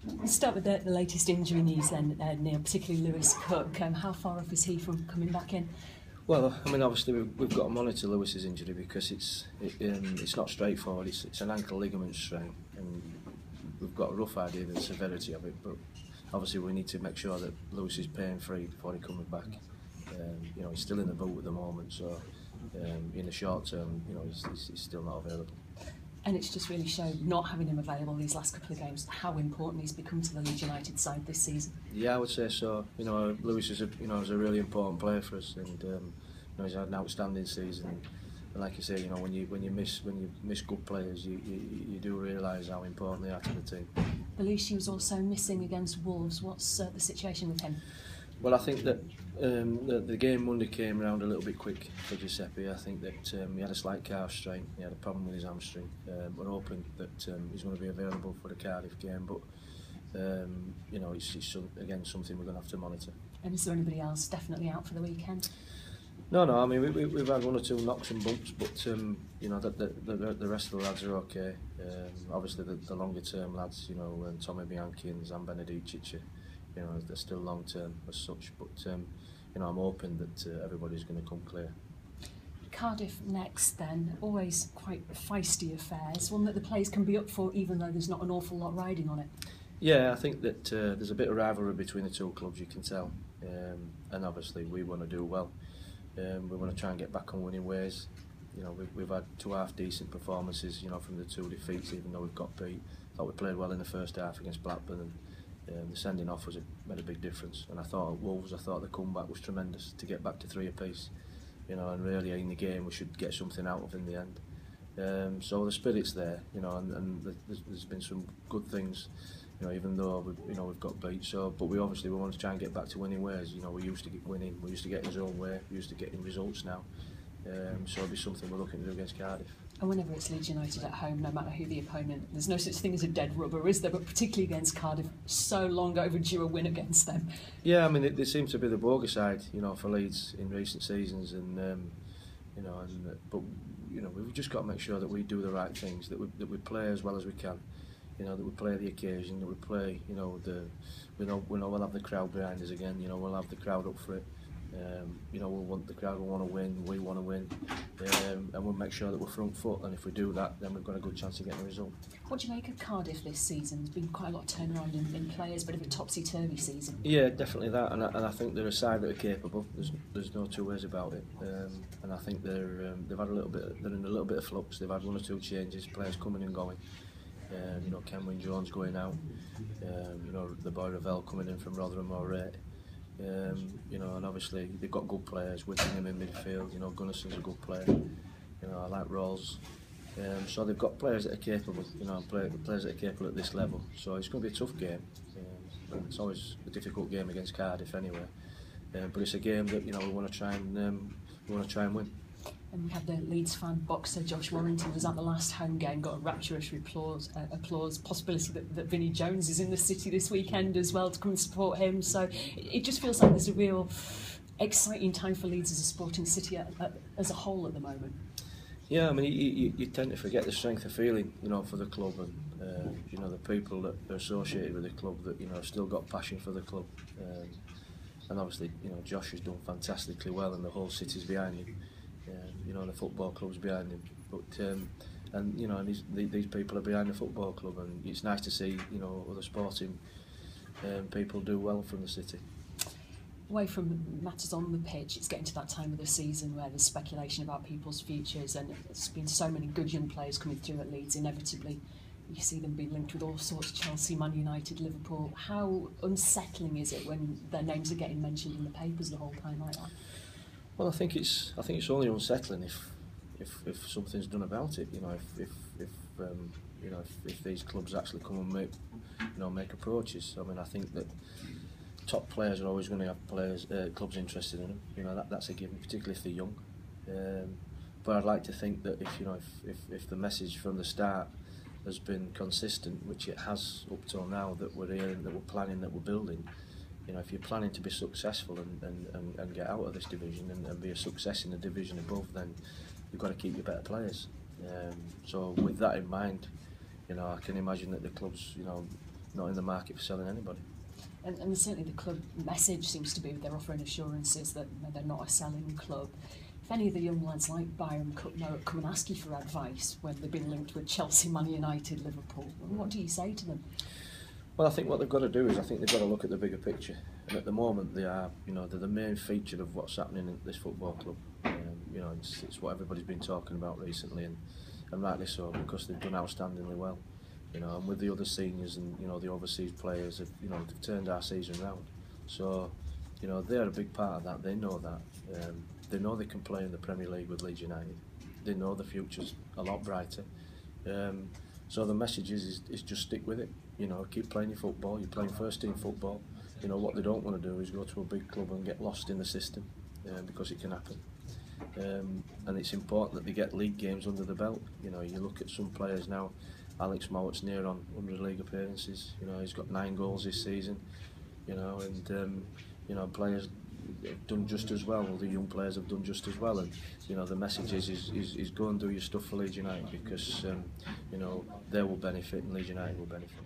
Let's start with the latest injury news then, Neil, particularly Lewis Cook. How far off is he from coming back in? Well, I mean, obviously we've got to monitor Lewis's injury because it's not straightforward. It's an ankle ligament strain, and we've got a rough idea of the severity of it. But obviously we need to make sure that Lewis is pain free before he comes back. You know, he's still in the boot at the moment, so in the short term, you know, he's still not available. And it's just really shown, not having him available these last couple of games, how important he's become to the Leeds United side this season. Yeah, I would say so. You know, Lewis is a really important player for us, and you know, he's had an outstanding season. And like you say, you know, when you miss good players, you do realise how important they are to the team. Belushi was also missing against Wolves. What's the situation with him? Well, I think that the game Monday came around a little bit quick for Giuseppe. I think that he had a slight calf strain. He had a problem with his hamstring. We're hoping that he's going to be available for the Cardiff game, but you know, it's again something we're going to have to monitor. And is there anybody else definitely out for the weekend? No. I mean, we've had one or two knocks and bumps, but you know, the rest of the lads are okay. Obviously, the longer term lads, you know, and Tommy Bianchi and Zan Benedicic, you know, they're still long term as such. But you know, I'm hoping that everybody's going to come clear. Cardiff next, then. Always quite feisty affairs. One that the players can be up for, even though there's not an awful lot riding on it. Yeah, I think that there's a bit of rivalry between the two clubs. You can tell, and obviously we want to do well. We want to try and get back on winning ways. You know, we've had two half decent performances, you know, from the two defeats, even though we've got beat. Thought we played well in the first half against Blackburn, and the sending off made a big difference. And I thought at Wolves, the comeback was tremendous to get back to 3 apiece. You know, and really in the game we should get something out of in the end. So the spirit's there, you know, and there's been some good things. You know, even though we've got beat, but we want to try and get back to winning ways. You know, we used to get winning, we used to get in his own way, we used to get in results now. So it'll be something we're looking to do against Cardiff. And whenever it's Leeds United at home, no matter who the opponent, there's no such thing as a dead rubber, is there? But particularly against Cardiff, so long overdue a win against them. Yeah, I mean, they seem to be the bogey side, you know, for Leeds in recent seasons, and you know, but you know, we've just got to make sure that we do the right things, that we play as well as we can. You know, that we play the occasion, that we play, you know, we know we'll have the crowd behind us again, you know, we'll have the crowd up for it. You know, the crowd will want to win, we want to win, and we'll make sure that we're front foot, and if we do that, then we've got a good chance of getting a result. What do you make of Cardiff this season? There's been quite a lot of turnaround in players, bit of a topsy-turvy season. Yeah, definitely that, and I think they're a side that are capable. There's no two ways about it, and I think they've had they're in a little bit of flux. They've had one or two changes, players coming and going. You know, Kenwyn Jones going out, you know, the boy Ravel coming in from Rotherham or Ray. You know, and obviously they've got good players, Whittingham in midfield, you know, Gunnarson's a good player, you know, I like Rolls. So they've got players that are capable, you know, players that are capable at this level. So it's going to be a tough game. It's always a difficult game against Cardiff anyway. But it's a game that, you know, we want to try and win. And we had the Leeds fan boxer Josh Warrington was at the last home game, got a rapturous applause. Possibility that Vinnie Jones is in the city this weekend as well to come and support him. So it just feels like there's a real exciting time for Leeds as a sporting city as a whole at the moment. Yeah, I mean, you tend to forget the strength of feeling, you know, for the club, and you know, the people that are associated with the club that, you know, have still got passion for the club. And obviously, you know, Josh has done fantastically well, and the whole city's behind him. You know, the football club's behind him, but and you know, and these people are behind the football club, and it's nice to see, you know, other sporting people do well from the city. Away from matters on the pitch, it's getting to that time of the season where there's speculation about people's futures, and there's been so many good young players coming through at Leeds. Inevitably, you see them being linked with all sorts: Chelsea, Man United, Liverpool. How unsettling is it when their names are getting mentioned in the papers the whole time like that? Well, I think it's only unsettling if something's done about it. You know, if these clubs actually come and make approaches. I mean, I think that top players are always going to have clubs interested in them. You know, that's a given, particularly if they're young. But I'd like to think that if the message from the start has been consistent, which it has up till now, that we're hearing, that we're planning, that we're building. You know, if you're planning to be successful and get out of this division and be a success in the division above, then you've got to keep your better players. So with that in mind, you know, I can imagine that the clubs, you know, not in the market for selling anybody. And certainly the club message seems to be they're offering assurances that they're not a selling club. If any of the young lads like Byron Cutner come and ask you for advice when they've been linked with Chelsea, Man United, Liverpool, what do you say to them? Well, I think what they've got to do is, I think they've got to look at the bigger picture. And at the moment, they are, they're the main feature of what's happening in this football club. It's what everybody's been talking about recently, and rightly so, because they've done outstandingly well. And with the other seniors and the overseas players, they've turned our season round. So, they're a big part of that. They know that. They know they can play in the Premier League with Leeds United. They know the future's a lot brighter. So the message is just stick with it. Keep playing your football. You're playing first team football. What they don't want to do is go to a big club and get lost in the system, because it can happen. And it's important that they get league games under the belt. You look at some players now. Alex Mowatt's near on 100 league appearances. He's got 9 goals this season. Players have done just as well. The young players have done just as well. And the message is go and do your stuff for Leeds United, because they will benefit and Leeds United will benefit.